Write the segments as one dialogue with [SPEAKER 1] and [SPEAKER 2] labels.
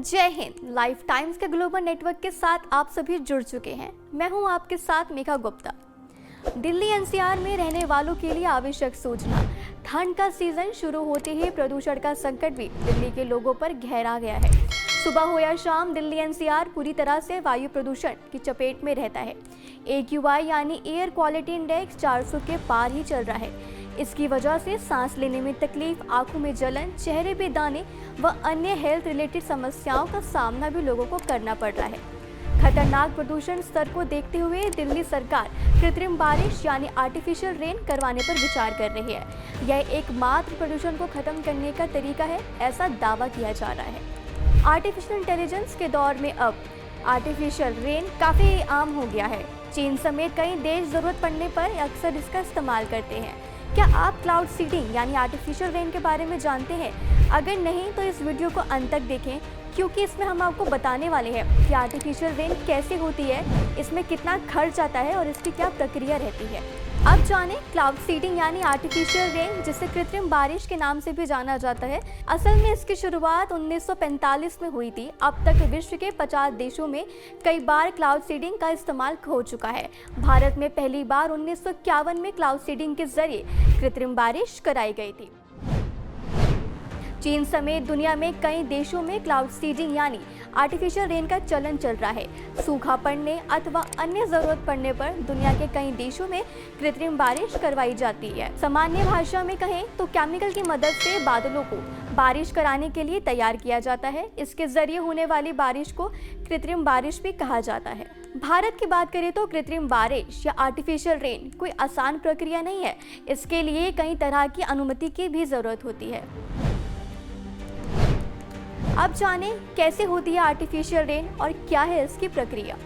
[SPEAKER 1] जय Hind. Life times के global network के साथ आप सभी जुड़ चुके हैं। मैं हूं आपके साथ मेघा गुप्ता। दिल्ली एनसीआर में रहने वालों के लिए आवश्यक सूचना। ठंड का सीजन शुरू होते ही प्रदूषण का संकट भी दिल्ली के लोगों पर गहरा गया है। सुबह हो या शाम दिल्ली एनसीआर पूरी तरह से वायु प्रदूषण की चपेट में रहता है। AQI यानी एयर क्वालिटी इंडेक्स 400 के पार ही चल रहा है। इसकी वजह से सांस लेने में तकलीफ, आंखों में जलन, चेहरे पे दाने व अन्य हेल्थ रिलेटेड समस्याओं का सामना भी लोगों को करना पड़ रहा है। खतरनाक प्रदूषण स्तर को देखते हुए दिल्ली सरकार कृत्रिम बारिश यानी आर्टिफिशियल रेन करवाने पर विचार कर रही है। यह एकमात्र प्रदूषण को खत्म करने का तरीका है, ऐसा दावा किया जा रहा है। आर्टिफिशियल इंटेलिजेंस के दौर में अब आर्टिफिशियल रेन काफ़ी आम हो गया है। चीन समेत कई देश ज़रूरत पड़ने पर अक्सर इसका इस्तेमाल करते हैं। क्या आप क्लाउड सीडिंग यानी आर्टिफिशियल रेन के बारे में जानते हैं? अगर नहीं तो इस वीडियो को अंत तक देखें, क्योंकि इसमें हम आपको बताने वाले हैं कि आर्टिफिशियल रेन कैसे होती है, इसमें कितना खर्च आता है और इसकी क्या प्रक्रिया रहती है। अब जानें क्लाउड सीडिंग यानी आर्टिफिशियल रेन, जिसे कृत्रिम बारिश के नाम से भी जाना जाता है। असल में इसकी शुरुआत 1945 में हुई थी। अब तक विश्व के 50 देशों में कई बार क्लाउड सीडिंग का इस्तेमाल हो चुका है। भारत में पहली बार 1951 में क्लाउड सीडिंग के जरिए कृत्रिम बारिश कराई गई थी। चीन समेत दुनिया में कई देशों में क्लाउड सीडिंग यानी आर्टिफिशियल रेन का चलन चल रहा है। सूखा पड़ने अथवा अन्य जरूरत पड़ने पर दुनिया के कई देशों में कृत्रिम बारिश करवाई जाती है। सामान्य भाषा में कहें तो केमिकल की मदद से बादलों को बारिश कराने के लिए तैयार किया जाता है। इसके जरिए होने वाली बारिश को कृत्रिम बारिश भी कहा जाता है। भारत की बात करें तो कृत्रिम बारिश या आर्टिफिशियल रेन कोई आसान प्रक्रिया नहीं है। इसके लिए कई तरह की अनुमति की भी जरूरत होती है। अब जानें कैसे होती है आर्टिफिशियल रेन और क्या है इसकी प्रक्रिया।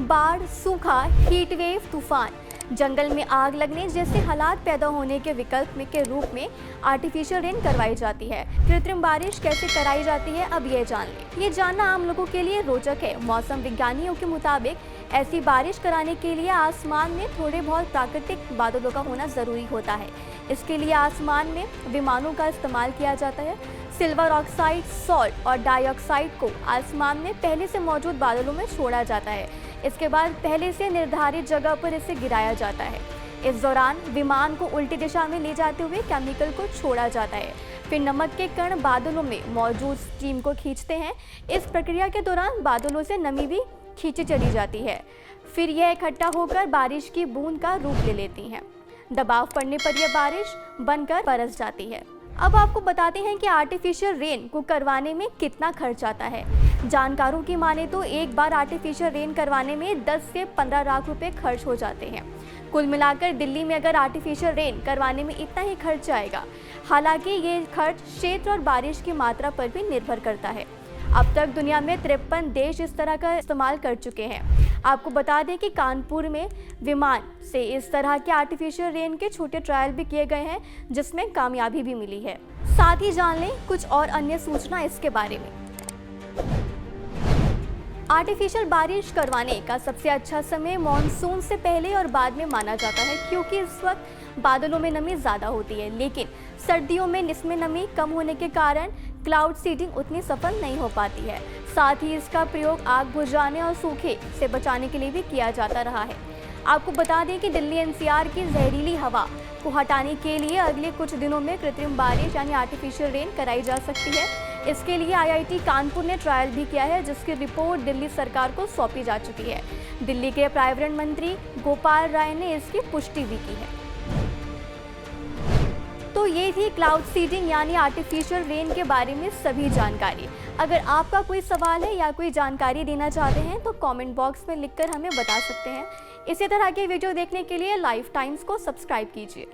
[SPEAKER 1] बाढ़, सूखा, हीट वेव, तूफान, जंगल में आग लगने जैसे हालात पैदा होने के विकल्प में के रूप में आर्टिफिशियल रेन करवाई जाती है। कृत्रिम बारिश कैसे कराई जाती है, अब ये जान लें। ये जानना आम लोगों के लिए रोचक है। मौसम विज्ञानियों के मुताबिक ऐसी बारिश कराने के लिए आसमान में थोड़े बहुत प्राकृतिक बादलों का होना जरूरी होता है। इसके लिए आसमान में विमानों का इस्तेमाल किया जाता है। सिल्वर ऑक्साइड, सॉल्ट और डाइऑक्साइड को आसमान में पहले से मौजूद बादलों में छोड़ा जाता है। इसके बाद पहले से निर्धारित जगह पर इसे गिराया जाता है। इस दौरान विमान को उल्टी दिशा में ले जाते हुए केमिकल को छोड़ा जाता है। फिर नमक के कण बादलों में मौजूद स्टीम को खींचते हैं। इस प्रक्रिया के दौरान बादलों से नमी भी खींची चली जाती है। फिर यह इकट्ठा होकर बारिश की बूंद का रूप ले लेती हैं। दबाव पड़ने पर यह बारिश बनकर बरस जाती है। अब आपको बताते हैं कि आर्टिफिशियल रेन को करवाने में कितना खर्च आता है। जानकारों की माने तो एक बार आर्टिफिशियल रेन करवाने में 10 से 15 लाख रुपए खर्च हो जाते हैं। कुल मिलाकर दिल्ली में अगर आर्टिफिशियल रेन करवाने में इतना ही खर्च आएगा। हालांकि ये खर्च क्षेत्र और बारिश की मात्रा पर भी निर्भर करता है। अब तक दुनिया में 53 देश इस तरह का इस्तेमाल कर चुके हैं। आपको बता दें कि कानपुर में विमान से इस तरह के आर्टिफिशियल रेन के छोटे ट्रायल भी किए गए हैं, जिसमें कामयाबी भी मिली है। साथ ही जान लें कुछ और अन्य सूचना इसके बारे में। आर्टिफिशियल बारिश करवाने का सबसे अच्छा समय मॉनसून से पहले और बाद में माना जाता है, क्योंकि इस वक्त बादलों में नमी ज़्यादा होती है। लेकिन सर्दियों में इसमें नमी कम होने के कारण क्लाउड सीडिंग उतनी सफल नहीं हो पाती है। साथ ही इसका प्रयोग आग बुझाने और सूखे से बचाने के लिए भी किया जाता रहा है। आपको बता दें कि दिल्ली एनसीआर की जहरीली हवा को हटाने के लिए अगले कुछ दिनों में कृत्रिम बारिश यानी आर्टिफिशियल रेन कराई जा सकती है। इसके लिए IIT कानपुर ने ट्रायल भी किया है, जिसकी रिपोर्ट दिल्ली सरकार को सौंपी जा चुकी है। दिल्ली के पर्यावरण मंत्री गोपाल राय ने इसकी पुष्टि भी की है। तो ये थी क्लाउड सीडिंग यानी आर्टिफिशियल रेन के बारे में सभी जानकारी। अगर आपका कोई सवाल है या कोई जानकारी देना चाहते हैं तो कमेंट बॉक्स में लिखकर हमें बता सकते हैं। इसी तरह के वीडियो देखने के लिए लाइफ टाइम्स को सब्सक्राइब कीजिए।